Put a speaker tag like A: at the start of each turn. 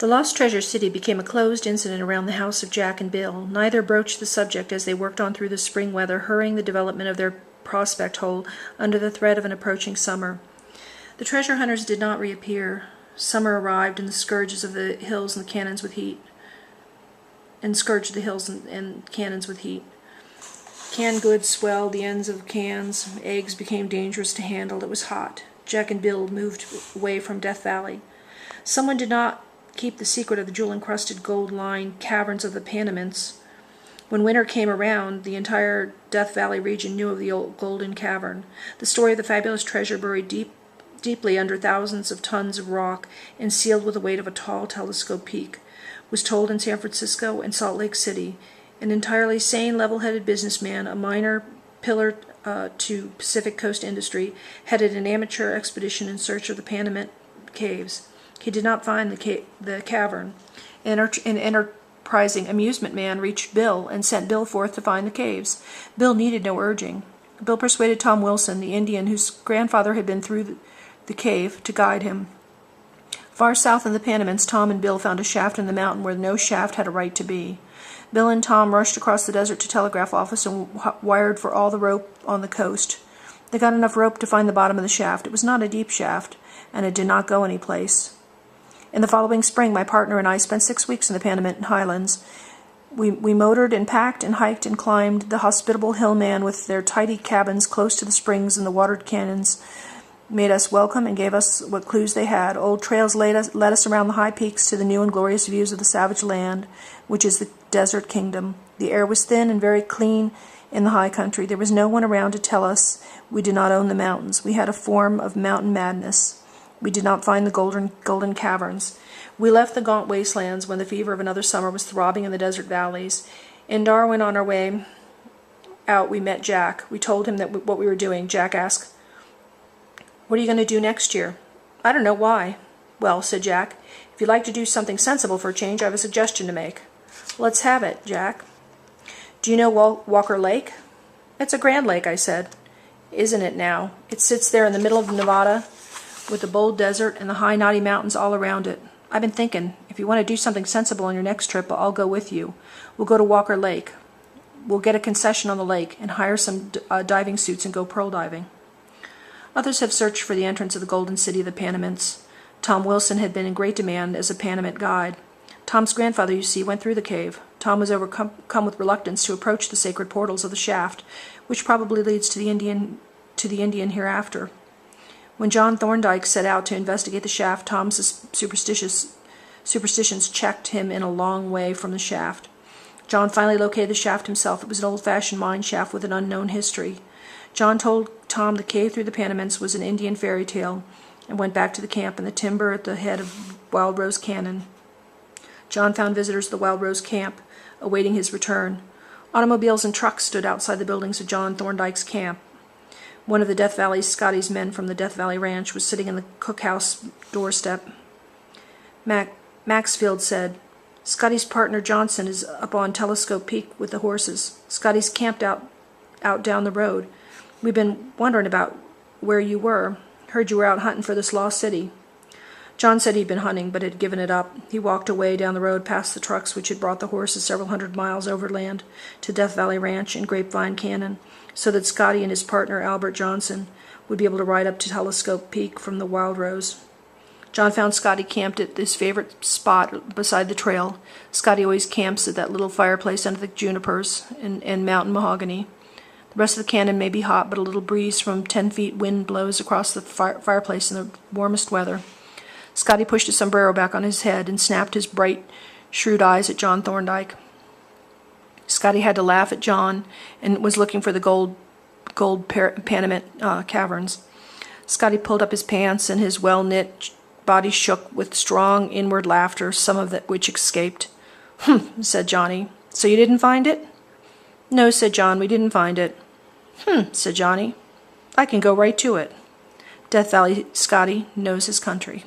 A: The Lost Treasure City became a closed incident around the house of Jack and Bill. Neither broached the subject as they worked on through the spring weather, hurrying the development of their prospect hole under the threat of an approaching summer. The treasure hunters did not reappear. Summer arrived, and the scourges of the hills and the cannons with heat. Canned goods swelled the ends of cans. Eggs became dangerous to handle. It was hot. Jack and Bill moved away from Death Valley. Someone did not keep the secret of the jewel-encrusted, gold-lined caverns of the Panamints. When winter came around, the entire Death Valley region knew of the old Golden Cavern, the story of the fabulous treasure buried deeply under thousands of tons of rock and sealed with the weight of a tall telescope peak, was told in San Francisco and Salt Lake City. An entirely sane, level-headed businessman, a minor pillar to Pacific Coast industry, headed an amateur expedition in search of the Panamint caves. He did not find the cavern. An enterprising amusement man reached Bill and sent Bill forth to find the caves. Bill needed no urging. Bill persuaded Tom Wilson, the Indian whose grandfather had been through the cave, to guide him. Far south in the Panamints, Tom and Bill found a shaft in the mountain where no shaft had a right to be. Bill and Tom rushed across the desert to telegraph office and wired for all the rope on the coast. They got enough rope to find the bottom of the shaft. It was not a deep shaft, and it did not go any place. In the following spring, my partner and I spent 6 weeks in the Panamint Highlands. We motored and packed and hiked and climbed. The hospitable hillman with their tidy cabins close to the springs and the watered canyons made us welcome and gave us what clues they had. Old trails led us around the high peaks to the new and glorious views of the savage land, which is the desert kingdom. The air was thin and very clean in the high country. There was no one around to tell us we did not own the mountains. We had a form of mountain madness. We did not find the golden caverns. We left the gaunt wastelands when the fever of another summer was throbbing in the desert valleys. In Darwin, on our way out, we met Jack. We told him what we were doing. Jack asked, "What are you going to do next year?" "I don't know. Why?" "Well," said Jack, "if you'd like to do something sensible for a change, I have a suggestion to make." "Let's have it, Jack." "Do you know Walker Lake?" "It's a grand lake," I said. "Isn't it now? It sits there in the middle of Nevada, with the bold desert and the high knotty mountains all around it. I've been thinking, if you want to do something sensible on your next trip, I'll go with you. We'll go to Walker Lake. We'll get a concession on the lake and hire some diving suits and go pearl diving." Others have searched for the entrance of the golden city of the Panamints. Tom Wilson had been in great demand as a Panamint guide. Tom's grandfather, you see, went through the cave. Tom was overcome with reluctance to approach the sacred portals of the shaft, which probably leads to the Indian hereafter. When John Thorndyke set out to investigate the shaft, Tom's superstitions checked him in a long way from the shaft. John finally located the shaft himself. It was an old-fashioned mine shaft with an unknown history. John told Tom the cave through the Panamints was an Indian fairy tale and went back to the camp in the timber at the head of Wild Rose Canyon. John found visitors at the Wild Rose camp, awaiting his return. Automobiles and trucks stood outside the buildings of John Thorndyke's camp. One of the Death Valley's Scotty's men from the Death Valley Ranch was sitting in the cookhouse doorstep. Maxfield said, "Scotty's partner Johnson is up on Telescope Peak with the horses. Scotty's camped out down the road. We've been wondering about where you were. Heard you were out hunting for this lost city." John said he'd been hunting, but had given it up. He walked away down the road past the trucks which had brought the horses several hundred miles overland to Death Valley Ranch in Grapevine Canyon, so that Scotty and his partner Albert Johnson would be able to ride up to Telescope Peak from the Wild Rose. John found Scotty camped at his favorite spot beside the trail. Scotty always camps at that little fireplace under the junipers and mountain mahogany. The rest of the canyon may be hot, but a little breeze from 10 feet wind blows across the fireplace in the warmest weather. Scotty pushed his sombrero back on his head and snapped his bright, shrewd eyes at John Thorndyke. Scotty had to laugh at John and was looking for the gold Panamint caverns. Scotty pulled up his pants and his well-knit body shook with strong inward laughter, some of it which escaped. "Humph," said Johnny. "So you didn't find it?" "No," said John, "we didn't find it." Said Johnny. "I can go right to it." Death Valley Scotty knows his country.